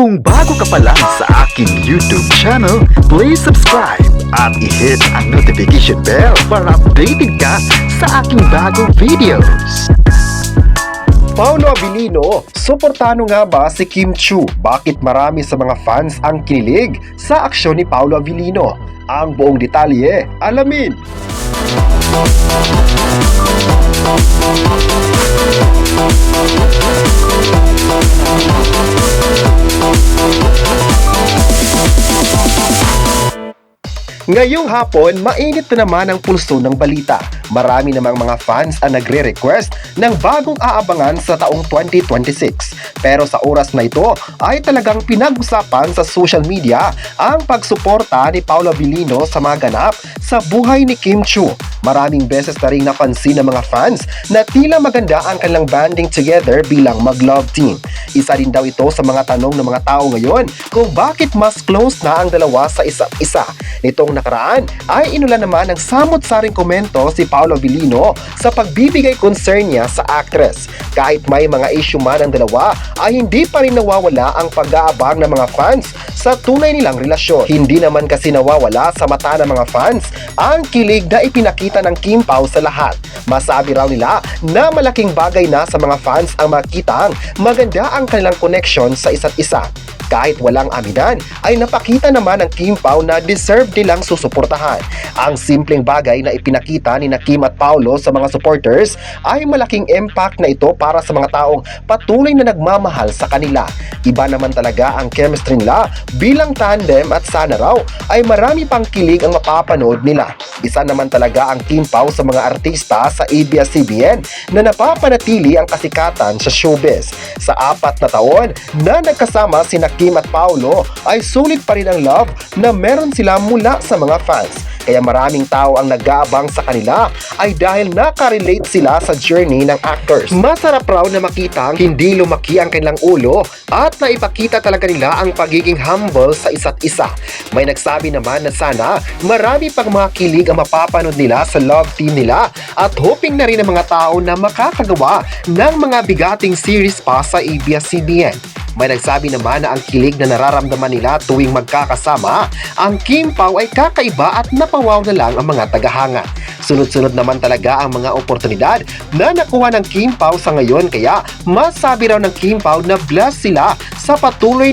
Kung bago ka pa lang sa aking YouTube channel, please subscribe at i-hit ang notification bell para updated ka sa aking bagong videos. Paolo Abilino, suportano nga ba si Kim Chiu? Bakit marami sa mga fans ang kinilig sa aksyon ni Paolo Abilino? Ang buong detalye, alamin! Ngayong hapon, mainit na naman ang pulso ng balita. Marami namang mga fans ang nagre-request ng bagong aabangan sa taong 2026. Pero sa oras na ito ay talagang pinag-usapan sa social media ang pagsuporta ni Paolo Abilino sa mga ganap sa buhay ni Kim Chiu. Maraming beses na rin napansin ng mga fans na tila maganda ang kanilang banding together bilang mag-love team. Isa din daw ito sa mga tanong ng mga tao ngayon kung bakit mas close na ang dalawa sa isa't isa. Nitong nakaraan ay inulan naman ng samot-saring komento si Paolo Abilino sa pagbibigay concern niya sa actress. Kahit may mga issue man ang dalawa ay hindi pa rin nawawala ang pag-aabang ng mga fans sa tunay nilang relasyon. Hindi naman kasi nawawala sa mata ng mga fans ang kilig na ipinakita ng Kim Pao sa lahat. Masabi raw nila na malaking bagay na sa mga fans ang makitang maganda ang kanilang connection sa isa't isa. Kahit walang aminan, ay napakita naman ng Kim Pao na deserve nilang susuportahan. Ang simpleng bagay na ipinakita ni Kim at Paolo sa mga supporters ay malaking impact na ito para sa mga taong patuloy na nagmamahal sa kanila. Iba naman talaga ang chemistry nila bilang tandem at sana raw ay marami pang kilig ang mapapanood nila. Isa naman talaga ang Kim Pao sa mga artista sa ABS-CBN na napapanatili ang kasikatan sa showbiz. Sa 4 na taon na nagkasama sina Kim at Paolo ay sulit pa rin ang love na meron sila mula sa mga fans. Kaya maraming tao ang nag-aabang sa kanila ay dahil nakarelate sila sa journey ng actors. Masarap raw na makitang hindi lumaki ang kanilang ulo at naipakita talaga nila ang pagiging humble sa isa't isa. May nagsabi naman na sana marami pang mga kilig ang mapapanood nila sa love team nila at hoping na rin ang mga tao na makakagawa ng mga bigating series pa sa ABS-CBN. May nagsabi naman na ang kilig na nararamdaman nila tuwing magkakasama ang Kim Pao ay kakaiba at napawaw na lang ang mga tagahanga. Sunod-sunod naman talaga ang mga oportunidad na nakuha ng Kim Pao sa ngayon kaya masabi raw ng Kim Pao na blessed sila sa patuloy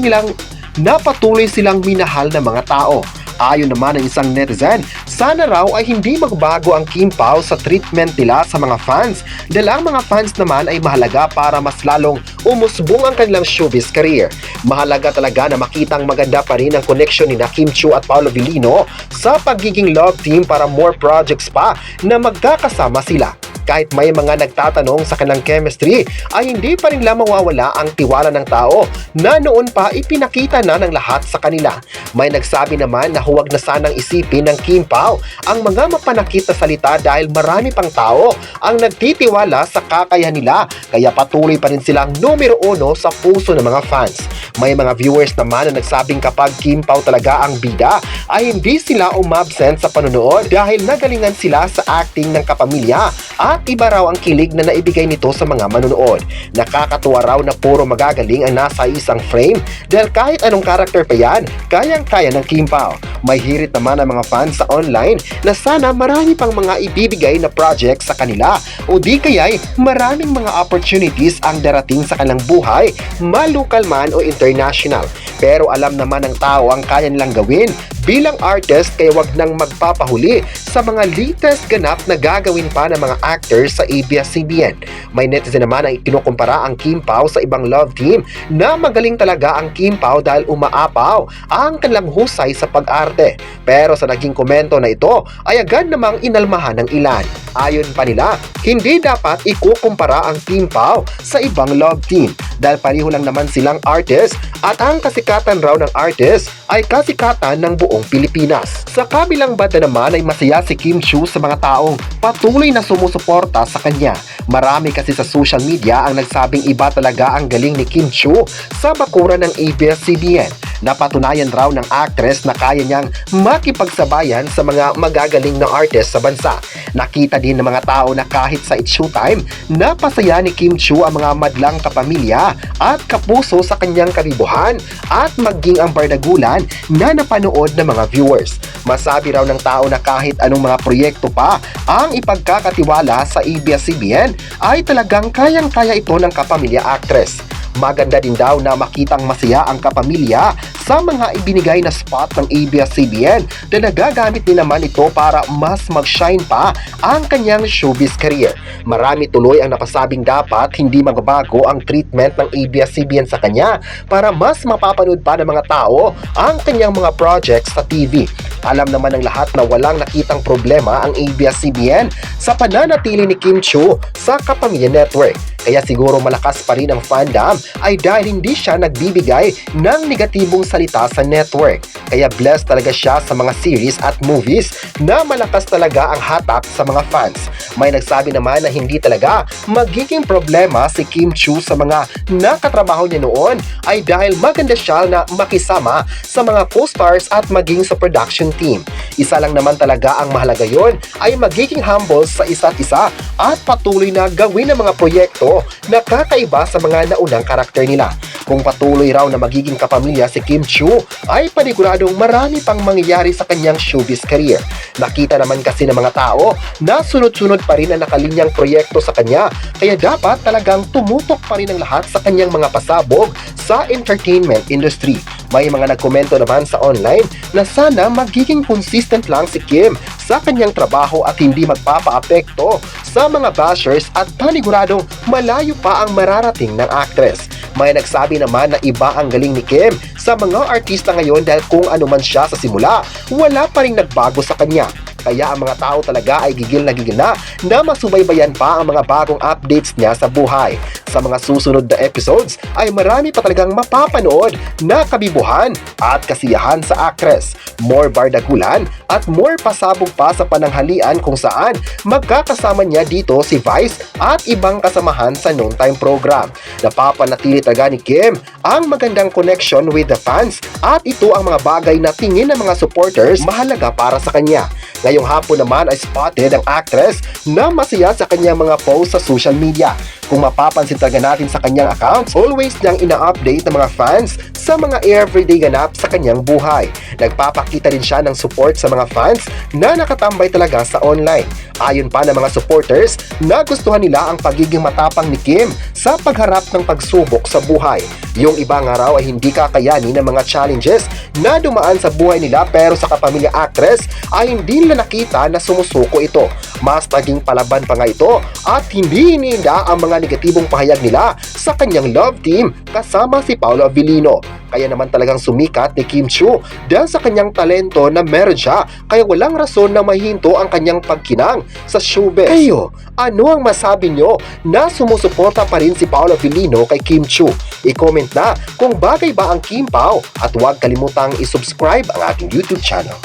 silang minahal ng mga tao. Ayon naman ng isang netizen, sana raw ay hindi magbago ang Kim Pao sa treatment nila sa mga fans dahil ang mga fans naman ay mahalaga para mas lalong umusbong ang kanilang showbiz career. Mahalaga talaga na makitang maganda pa rin ang connection ni Kim Chiu at Paolo Abilino sa pagiging love team para more projects pa na magkakasama sila. Kahit may mga nagtatanong sa kanilang chemistry, ay hindi pa rin mawawala ang tiwala ng tao na noon pa ipinakita na ng lahat sa kanila. May nagsabi naman na huwag na sanang isipin ng Kim Pao ang mga mapanakit na salita dahil marami pang tao ang nagtitiwala sa kakayahan nila kaya patuloy pa rin silang numero 1 sa puso ng mga fans. May mga viewers naman na nagsabing kapag Kim Pao talaga ang bida ay hindi sila umabsent sa panonood dahil nagalingan sila sa acting ng kapamilya at iba raw ang kilig na naibigay nito sa mga manonood. Nakakatuwa raw na puro magagaling ang nasa isang frame dahil kahit anong karakter pa yan, kayang-kaya ng Kim Pao. May hirit naman ang mga fans sa online na sana marami pang mga ibibigay na project sa kanila o di kaya'y maraming mga opportunities ang darating sa kanilang buhay, malukal man o international. Pero alam naman ng tao ang kaya nilang gawin bilang artist kaya wag nang magpapahuli sa mga latest ganap na gagawin pa ng mga actors sa ABS-CBN. May netizen naman ang ikinukumpara ang Kim Pao sa ibang love team na magaling talaga ang Kim Pao dahil umaapaw ang kanilang husay sa pag-arte. Pero sa naging komento na ito ay agad namang inalmahan ng ilan. Ayon pa nila, hindi dapat ikukumpara ang Kim Pao sa ibang love team dahil pareho lang naman silang artist at ang kasikatan raw ng artist ay kasikatan ng buong Pilipinas. Sa kabilang banda naman ay masaya si Kim Chiu sa mga taong patuloy na sumusuporta sa kanya. Marami kasi sa social media ang nagsabing iba talaga ang galing ni Kim Chiu sa bakuran ng ABS-CBN. Napatunayan raw ng actress na kaya niyang makipagsabayan sa mga magagaling na artist sa bansa. Nakita din ng mga tao na kahit sa It's Showtime, napasaya ni Kim Chiu ang mga madlang kapamilya at kapuso sa kanyang kabibuhan at maging ang bardagulan na napanood ng mga viewers. Masabi raw ng tao na kahit anong mga proyekto pa ang ipagkakatiwala sa ABS-CBN ay talagang kayang-kaya ito ng kapamilya actress. Maganda din daw na makitang masaya ang kapamilya sa mga ibinigay na spot ng ABS-CBN na nagagamit din naman ito para mas mag-shine pa ang kanyang showbiz career. Marami tuloy ang napasabing dapat hindi magbabago ang treatment ng ABS-CBN sa kanya para mas mapapanood pa ng mga tao ang kanyang mga projects sa TV. Alam naman ng lahat na walang nakitang problema ang ABS-CBN sa pananatili ni Kim Chiu sa Kapamilya Network. Kaya siguro malakas pa rin ang fandom ay dahil hindi siya nagbibigay ng negatibong salita sa network. Kaya blessed talaga siya sa mga series at movies na malakas talaga ang hatak sa mga fans. May nagsabi naman na hindi talaga magiging problema si Kim Chiu sa mga nakatrabaho niya noon ay dahil maganda siya na makisama sa mga co-stars at maging sa production team. Isa lang naman talaga ang mahalaga yon ay magiging humble sa isa't isa at patuloy na gawin ang mga proyekto na kakaiba sa mga naunang karakter nila. Kung patuloy raw na magiging kapamilya si Kim Chiu, ay paniguradong marami pang mangyayari sa kanyang showbiz career. Nakita naman kasi ng mga tao na sunod-sunod pa rin ang nakalinyang proyekto sa kanya, kaya dapat talagang tumutok pa rin ang lahat sa kanyang mga pasabog sa entertainment industry. May mga nagkomento naman sa online na sana magiging consistent lang si Kim sa kanyang trabaho at hindi magpapaapekto sa mga bashers at paniguradong malayo pa ang mararating ng actress. May nagsabi naman na iba ang galing ni Kim sa mga artista ngayon dahil kung ano man siya sa simula, wala pa rin nagbago sa kanya. Kaya ang mga tao talaga ay gigil na masubaybayan pa ang mga bagong updates niya sa buhay. Sa mga susunod na episodes ay marami pa talagang mapapanood na kabibuhan at kasiyahan sa actress. More bardagulan at more pasabog pa sa pananghalian kung saan magkakasama niya dito si Vice at ibang kasamahan sa noontime program. Napapanatili talaga ni Kim ang magandang connection with the fans at ito ang mga bagay na tingin ng mga supporters mahalaga para sa kanya. Ngayong hapon naman ay spotted ang actress na masaya sa kanyang mga posts sa social media. Kung mapapansin talaga natin sa kanyang accounts, always niyang ina-update ng mga fans sa mga everyday ganap sa kanyang buhay. Nagpapakita din siya ng support sa mga fans na nakatambay talaga sa online. Ayon pa ng mga supporters, nagustuhan nila ang pagiging matapang ni Kim sa pagharap ng pagsubok sa buhay. Yung iba nga raw ay hindi kakayanin ng mga challenges na dumaan sa buhay nila pero sa kapamilya actress ay hindi nila nakita na sumusuko ito. Mas naging palaban pa nga ito at hindi iniinda ang mga negatibong pahayag nila sa kanyang love team kasama si Paolo Avellino. Kaya naman talagang sumikat ni Kim Chiu dahil sa kanyang talento na meron siya kaya walang rason na mahinto ang kanyang pagkinang sa showbiz. Kayo, ano ang masabi nyo na sumusuporta pa rin si Paolo Avellino kay Kim Chiu? I-comment na kung bagay ba ang Kim Pao at huwag kalimutang isubscribe ang ating YouTube channel.